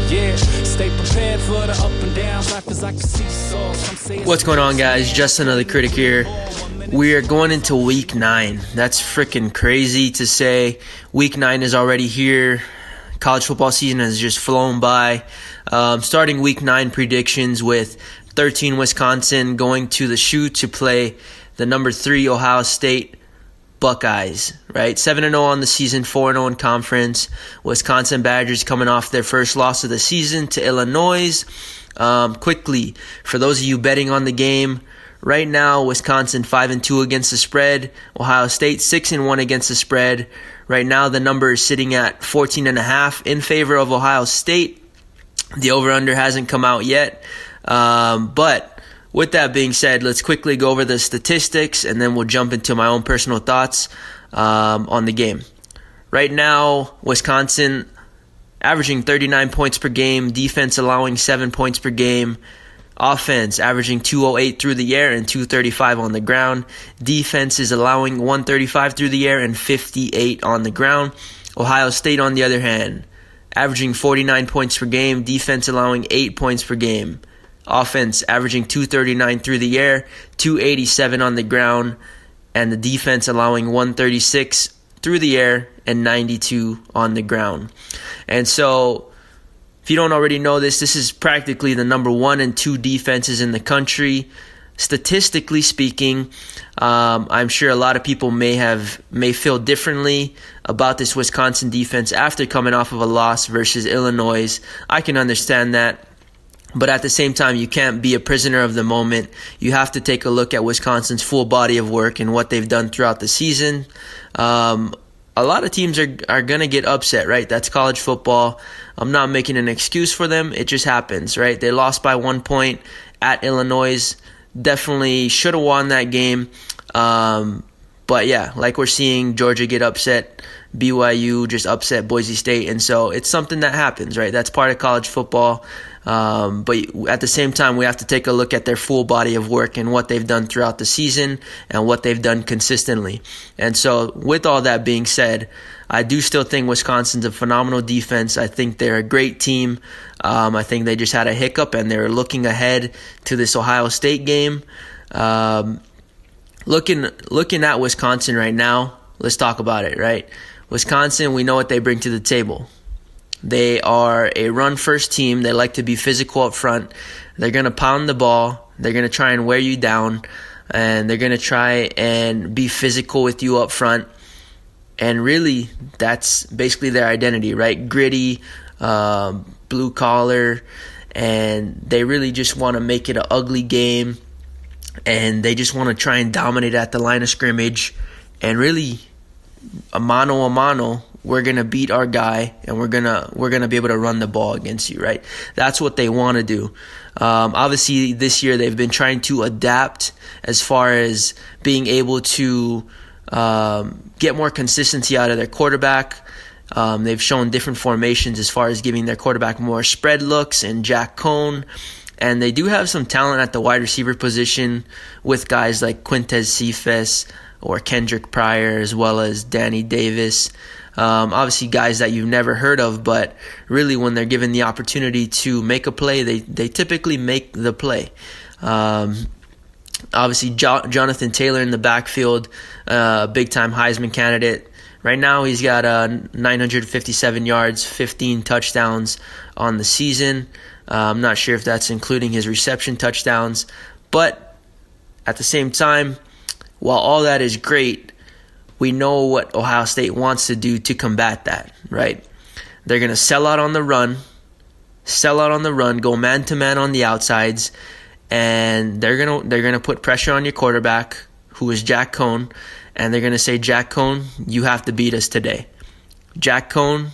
Yeah, stay prepared for the up and downs. Life is like a seesaw. Some say it's What's going on, guys? Just another critic here. We are going into week 9. That's freaking crazy to say. Week 9 is already here. College football season has just flown by. Starting week 9 predictions with 13 Wisconsin going to the shoe to play the number 3 Ohio State Buckeyes, right? 7-0 on the season, 4-0 in conference. Wisconsin Badgers coming off their first loss of the season to Illinois. Quickly, for those of you betting on the game, right now, Wisconsin 5-2 against the spread. Ohio State 6-1 against the spread. Right now, the number is sitting at 14.5 in favor of Ohio State. The over-under hasn't come out yet. But with that being said, let's quickly go over the statistics, and then we'll jump into my own personal thoughts on the game. Right now, Wisconsin averaging 39 points per game, defense allowing 7 points per game, offense averaging 208 through the air and 235 on the ground. Defense is allowing 135 through the air and 58 on the ground. Ohio State, on the other hand, averaging 49 points per game, defense allowing 8 points per game. Offense averaging 239 through the air, 287 on the ground, and the defense allowing 136 through the air and 92 on the ground. And so, if you don't already know this is practically the number 1 and 2 defenses in the country. Statistically speaking, I'm sure a lot of people may feel differently about this Wisconsin defense after coming off of a loss versus Illinois. I can understand that. But at the same time, you can't be a prisoner of the moment. You have to take a look at Wisconsin's full body of work and what they've done throughout the season. A lot of teams are going to get upset, right? That's college football. I'm not making an excuse for them. It just happens, right? They lost by 1 point at Illinois. Definitely should have won that game. But yeah, like we're seeing Georgia get upset, BYU just upset Boise State. And so it's something that happens, right? That's part of college football. But at the same time, we have to take a look at their full body of work and what they've done throughout the season and what they've done consistently. And so with all that being said, I do still think Wisconsin's a phenomenal defense. I think they're a great team. I think they just had a hiccup and they're looking ahead to this Ohio State game. Looking at Wisconsin right now, let's talk about it, right? Wisconsin, we know what they bring to the table. They are a run-first team. They like to be physical up front. They're going to pound the ball. They're going to try and wear you down. And they're going to try and be physical with you up front. And really, that's basically their identity, right? Gritty, blue collar. And they really just want to make it an ugly game. And they just want to try and dominate at the line of scrimmage. And really, a mano a mano, we're going to beat our guy and we're going to be able to run the ball against you, right? That's what they want to do. Obviously, this year they've been trying to adapt as far as being able to get more consistency out of their quarterback. They've shown different formations as far as giving their quarterback more spread looks and Jack Cohn. And they do have some talent at the wide receiver position with guys like Quintez Cephas or Kendrick Pryor, as well as Danny Davis. Obviously guys that you've never heard of, but really when they're given the opportunity to make a play, they typically make the play. Obviously Jonathan Taylor in the backfield, big-time Heisman candidate. Right now he's got 957 yards, 15 touchdowns on the season. I'm not sure if that's including his reception touchdowns, but at the same time, while all that is great, we know what Ohio State wants to do to combat that, right? They're going to sell out on the run, go man-to-man on the outsides, and they're gonna put pressure on your quarterback, who is Jack Cohn, and they're going to say, Jack Cohn, you have to beat us today. Jack Cohn,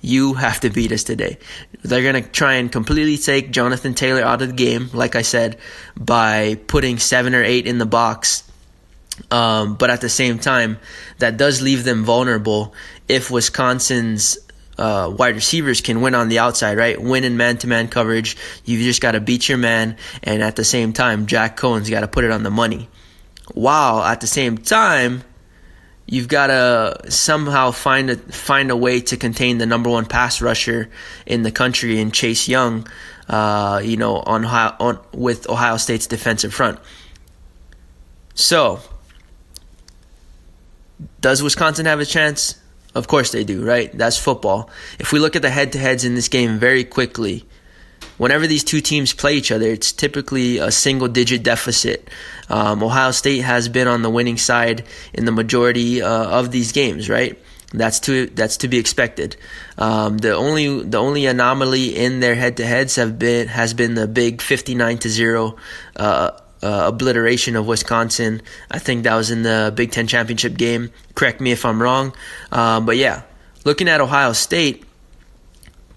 you have to beat us today. They're going to try and completely take Jonathan Taylor out of the game, like I said, by putting 7 or 8 in the box. But at the same time, that does leave them vulnerable if Wisconsin's wide receivers can win on the outside, right? Win in man-to-man coverage. You've just got to beat your man. And at the same time, Jack Cohn's got to put it on the money. While at the same time, you've got to somehow find a way to contain the number one pass rusher in the country in Chase Young, with Ohio State's defensive front. So, does Wisconsin have a chance? Of course they do, right? That's football. If we look at the head-to-heads in this game very quickly, whenever these two teams play each other, it's typically a single-digit deficit. Ohio State has been on the winning side in the majority of these games, right? That's to be expected. The only anomaly in their head-to-heads has been the big 59-0 obliteration of Wisconsin. I think that was in the Big Ten championship game. Correct me if I'm wrong. But yeah, looking at Ohio State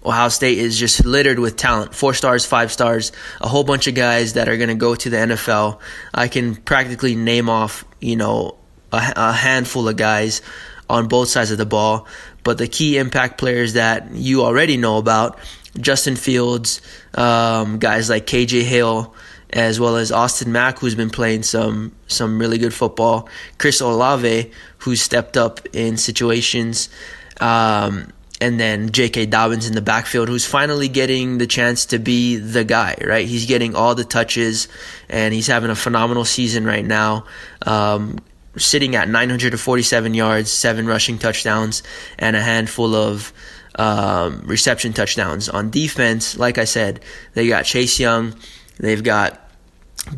is just littered with talent. 4 stars, 5 stars, a whole bunch of guys that are going to go to the NFL. I can practically name off, a handful of guys on both sides of the ball. But the key impact players that you already know about, Justin Fields, guys like KJ Hill, as well as Austin Mack, who's been playing some really good football, Chris Olave, who's stepped up in situations, and then J.K. Dobbins in the backfield, who's finally getting the chance to be the guy, right? He's getting all the touches, and he's having a phenomenal season right now, sitting at 947 yards, 7 rushing touchdowns, and a handful of reception touchdowns. On defense, like I said, they got Chase Young. They've got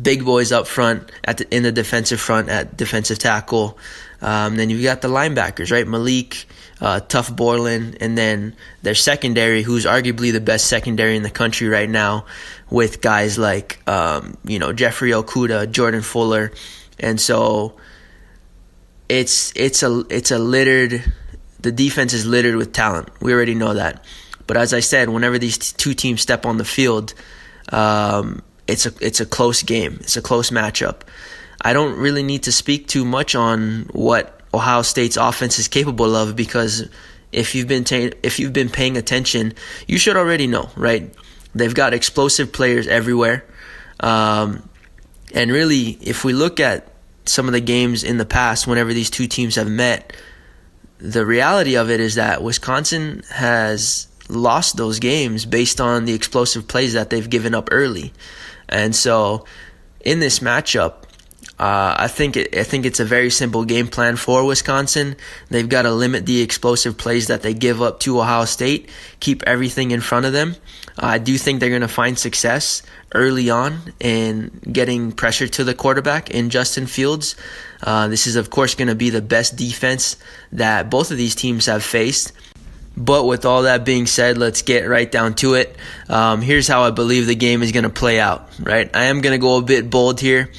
big boys up front in the defensive front at defensive tackle. Then you've got the linebackers, right? Malik, Tough Borland, and then their secondary, who's arguably the best secondary in the country right now, with guys like Jeffrey Okudah, Jordan Fuller, and so it's a littered. The defense is littered with talent. We already know that, but as I said, whenever these two teams step on the field, it's a close game. It's a close matchup. I don't really need to speak too much on what Ohio State's offense is capable of, because if you've been paying attention, you should already know, right? They've got explosive players everywhere. And really, if we look at some of the games in the past, whenever these two teams have met, the reality of it is that Wisconsin has lost those games based on the explosive plays that they've given up early. And so in this matchup, I think it's a very simple game plan for Wisconsin. They've got to limit the explosive plays that they give up to Ohio State, keep everything in front of them. I do think they're going to find success early on in getting pressure to the quarterback in Justin Fields. This is, of course, going to be the best defense that both of these teams have faced. But with all that being said, let's get right down to it. Here's how I believe the game is going to play out, right? I am going to go a bit bold here.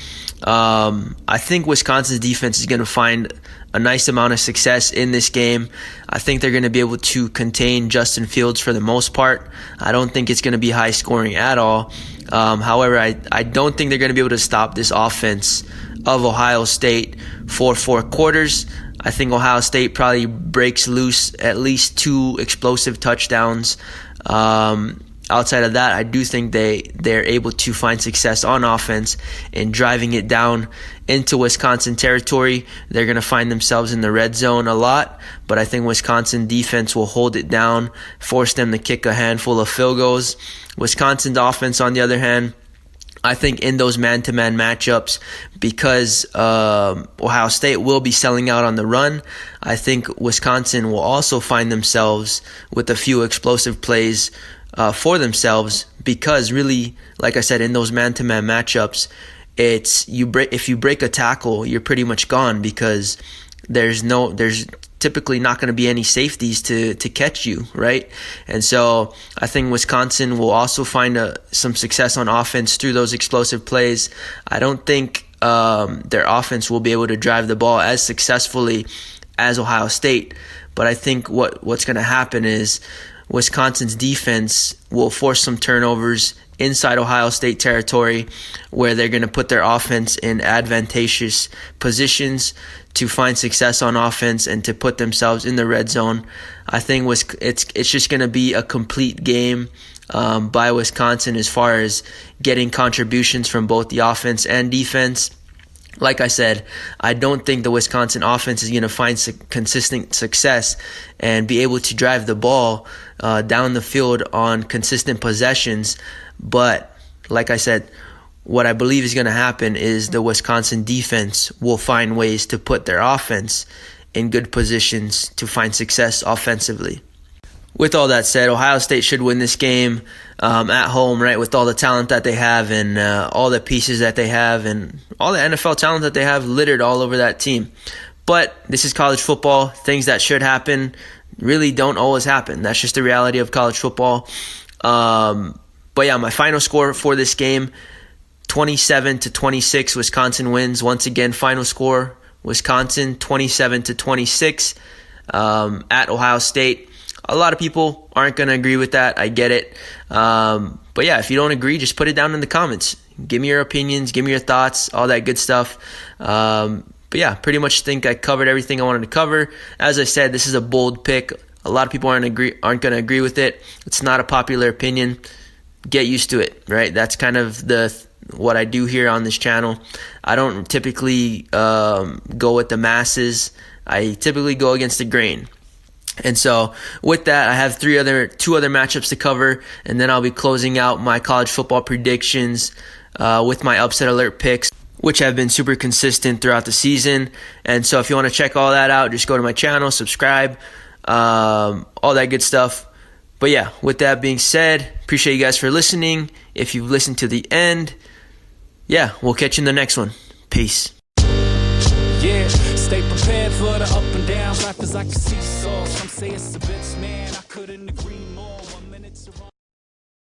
I think Wisconsin's defense is going to find a nice amount of success in this game. I think they're going to be able to contain Justin Fields for the most part. I don't think it's going to be high scoring at all. However, I don't think they're going to be able to stop this offense of Ohio State for 4 quarters. I think Ohio State probably breaks loose at least 2 explosive touchdowns. Outside of that, I do think they're able to find success on offense in driving it down into Wisconsin territory. They're going to find themselves in the red zone a lot, but I think Wisconsin defense will hold it down, force them to kick a handful of field goals. Wisconsin's offense, on the other hand, I think in those man-to-man matchups, because Ohio State will be selling out on the run, I think Wisconsin will also find themselves with a few explosive plays for themselves, because really, like I said, in those man-to-man matchups, if you break a tackle, you're pretty much gone, because there's typically not going to be any safeties to catch you, right? And so I think Wisconsin will also find some success on offense through those explosive plays. I don't think their offense will be able to drive the ball as successfully as Ohio State, but I think what's going to happen is Wisconsin's defense will force some turnovers inside Ohio State territory, where they're going to put their offense in advantageous positions to find success on offense and to put themselves in the red zone. I think it's just going to be a complete game by Wisconsin as far as getting contributions from both the offense and defense. like I said, I don't think the Wisconsin offense is going to find consistent success and be able to drive the ball down the field on consistent possessions. But like I said, what I believe is going to happen is the Wisconsin defense will find ways to put their offense in good positions to find success offensively. With all that said, Ohio State should win this game at home, right, with all the talent that they have and all the pieces that they have and all the NFL talent that they have littered all over that team. But this is college football. Things that should happen really don't always happen. That's just the reality of college football. But yeah, my final score for this game, 27-26, Wisconsin wins. Once again, final score, Wisconsin 27-26 at Ohio State. A lot of people aren't going to agree with that. I get it. But yeah, if you don't agree, just put it down in the comments. Give me your opinions, give me your thoughts, all that good stuff. But yeah, pretty much think I covered everything I wanted to cover. As I said, this is a bold pick. A lot of people aren't going to agree with it. It's not a popular opinion. Get used to it, right? That's kind of what I do here on this channel. I don't typically go with the masses. I typically go against the grain. And so with that, I have two other matchups to cover, and then I'll be closing out my college football predictions with my upset alert picks, which have been super consistent throughout the season. And so if you want to check all that out, just go to my channel, subscribe, all that good stuff. But yeah, with that being said, appreciate you guys for listening. If you've listened to the end, yeah, we'll catch you in the next one. Peace. Yeah, stay prepared for the up and downs. Life is like a seesaw. Some say it's a bitch, man. I couldn't agree.